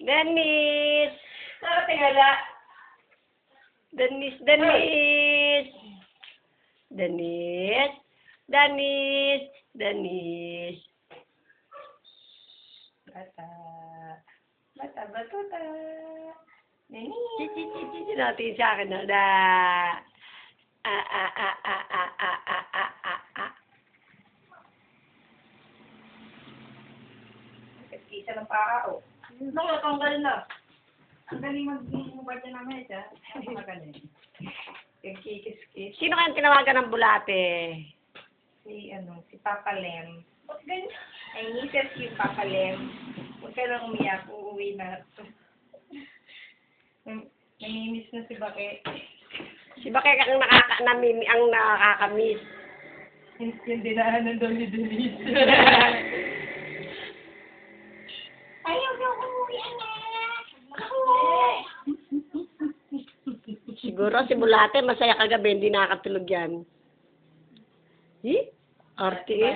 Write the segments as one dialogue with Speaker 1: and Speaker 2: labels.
Speaker 1: Dennis!
Speaker 2: Nakatingala.
Speaker 1: Dennis! Dennis! Dennis! Dennis! Dennis!
Speaker 2: Bata. Bata, batuta. Nini.
Speaker 1: Chichi natin sa akin na. Da.
Speaker 2: Isa ng pao. Nakatanggal na. Ang galing mag-mubad niya namin siya. Magaling. Nagkikis-kis.
Speaker 1: Sino kayang tinawagan ng bulate?
Speaker 2: Si Papa Lem. Ba't ganyan? Ay, nisip si Papa Lem. Huwag ka lang umiyak. Uuwi na. Namimiss na si Bake.
Speaker 1: Si Bakek ang nakakamiss.
Speaker 2: Yung dinaanan daw ni Denise. Ayaw daw umuwi, anak.
Speaker 1: Siguro si bulate masaya kagabi, hindi nakakatulog yan. RTE?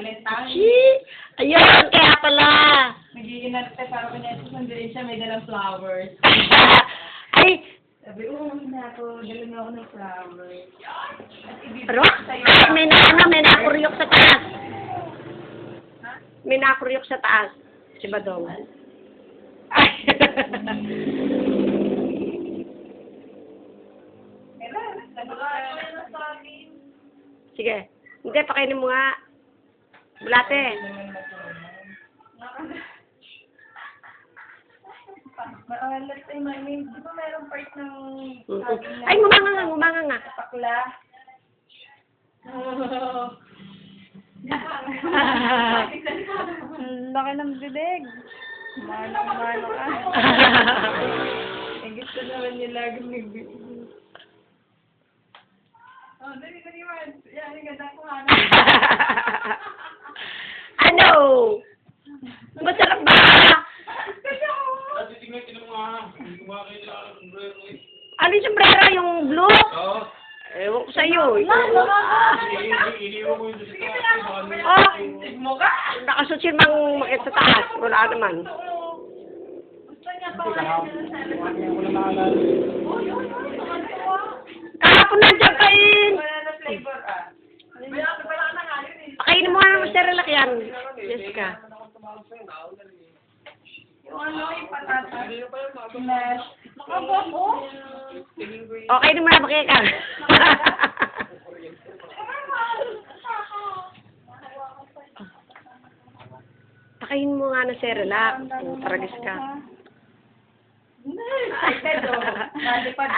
Speaker 1: Ayun, kaya pala.
Speaker 2: Nag-iinarte para kanya sandali siya, may dalang flowers.
Speaker 1: Ay,
Speaker 2: Sabi, uuwi na ako, dala na ako ng flowers. At
Speaker 1: ano?
Speaker 2: ibibigay sa'yo.
Speaker 1: May nakuryok sa taas. May nakuryok sa taas. Si Badong. Ay. Sige. Hindi, pakainin mo nga. Bulate.
Speaker 2: Maalat ay mami. Di ba mayroong part ng saging na...
Speaker 1: Ay, ngumanga nga.
Speaker 2: Pakla. Laki ng bibig. Mano ka. Gusto naman niya laging may bibig. Oh, dali man. Yan, ganda ko nga.
Speaker 1: Ano? Masarap ba? Ano yung sombrero? Yung blue?
Speaker 3: Oo.
Speaker 1: Ewan ko sa'yo.
Speaker 3: Iniiwan ko yung sa taas.
Speaker 1: Oh, nakasot siya mang makit sa taas. Wala naman.
Speaker 2: Gusto niya pa wala
Speaker 1: Kahapon nandiyan kain.
Speaker 2: wala na flavor Wala na nga yun eh.
Speaker 1: Pakainin mo nga ng Cerelac yan, Jessica.
Speaker 2: Yung yung patata. Smash. Nakabako.
Speaker 1: O, kainin mo na, Bakeka. Pakainin mo nga ng Cerelac. Taragis ka.
Speaker 2: Excited o. Nalipad.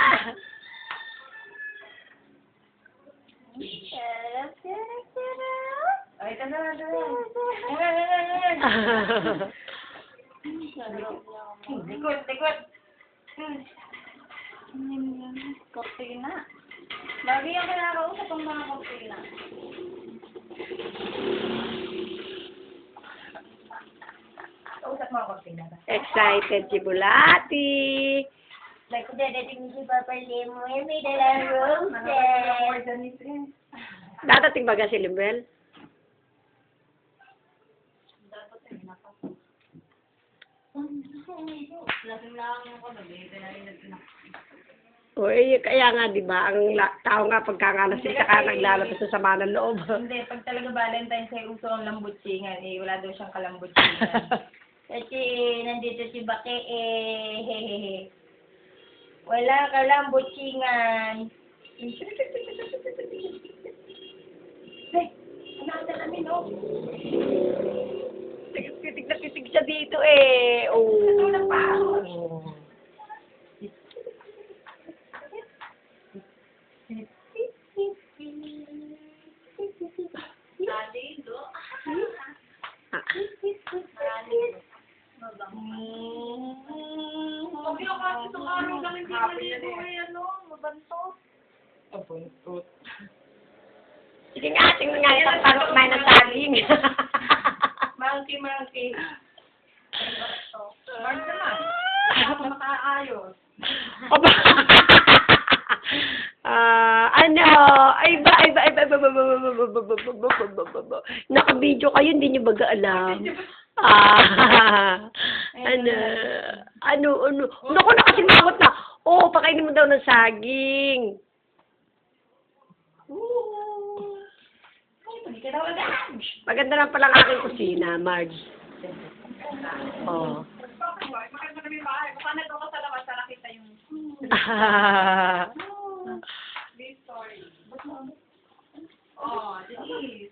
Speaker 2: Ay, ito na. Likod. Kortina. Lagi yung kinakausap ang mga kortina. Kausap mga kortina ba?
Speaker 1: Excited si Bulati.
Speaker 4: Like, dadating si Papa Lemo, may dalang roses.
Speaker 1: Dadating baga si Limbel? O, kaya nga, di ba, ang tao nga pagka nga lasing ka naglalabas sa sama ng loob.
Speaker 2: Hindi, pag talaga Valentine's ay uso ang lambutsingan, wala daw siyang kalambutsingan.
Speaker 4: Kasi nandito si Bake, hehehe. Wala ka lang butsingan.
Speaker 2: Hey, anak na kami, no?
Speaker 1: Titig na titig siya dito eh. Oh.
Speaker 2: Ano pa? Huwag yung kasi itong araw lang hindi maligo eh, mabantot. Mabantot.
Speaker 1: Sige nga, tingnan nga isang parok na ng saging.
Speaker 2: Monkey. Mark naman. Ako makaayos.
Speaker 1: Aba. Naka-video kayo, hindi niyo baga alam. Ano? Ano? Naku, nakasimangot na. Oo, pakainin mo daw ng saging.
Speaker 2: Hindi ka daw agad.
Speaker 1: Maganda lang pala ang aking kusina, Marge. Oh.
Speaker 2: Maganda na yung bahay. Baka nandun ka sa labas, sa nakita yung this story. Oh, Denise.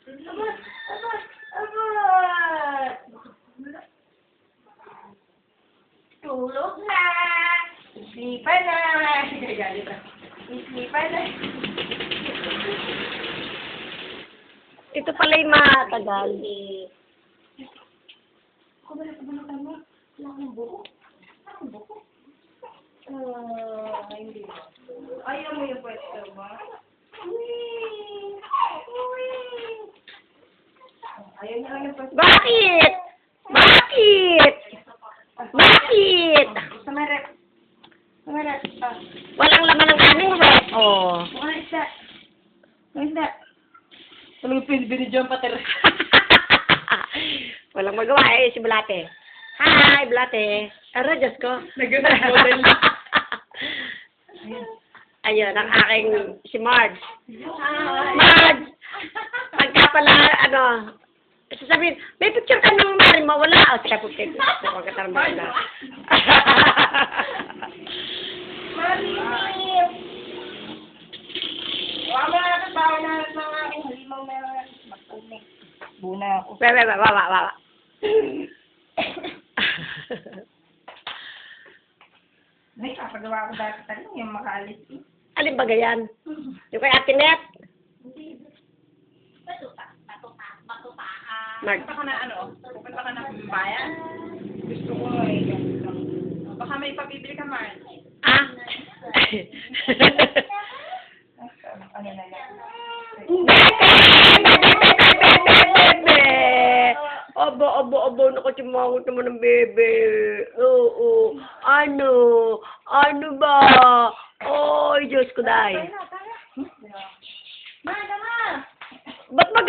Speaker 4: Tulog na! Islipan na! Islipan na!
Speaker 1: Ito pala yung matagal.
Speaker 4: Hindi.
Speaker 2: Ayaw mo yung pwesto ba? Ayaw niya lang yung pwesto.
Speaker 1: Bakit?
Speaker 4: Samarap. Samarap.
Speaker 1: Walang laman ng aming rep. Oh.
Speaker 4: Mga isda. Mga isda.
Speaker 2: Anong binidyon pa tira?
Speaker 1: Walang magawa eh, si Bulate. Hi, Bulate. Ara, Diyos ko.
Speaker 2: Nag-model.
Speaker 1: Ayun, ang aking si Marge. Marge! Pagka pala, sasabihin, may picture ka ng mari mo, wala. O, sige, pagka katarambay na.
Speaker 4: Mami! Huwag mo na bawa na mga aking halimang na magpunik. Buna ako.
Speaker 1: Wawa.
Speaker 2: May kapagawa ko dati tayo yung makaalis.
Speaker 1: Alin ba gayan? Yung kay Ate Net? Marge.
Speaker 2: Pupunta ka na pupunta ka na bayan. Gusto ko baka may pabibili ka, Mark.
Speaker 1: Ah?
Speaker 2: Ano na yan?
Speaker 1: Aba, nakasimangot naman ng bebe. Oo. Ano ba? Oy, Diyos ko, day.
Speaker 4: Ma, tama!
Speaker 1: Ba't mag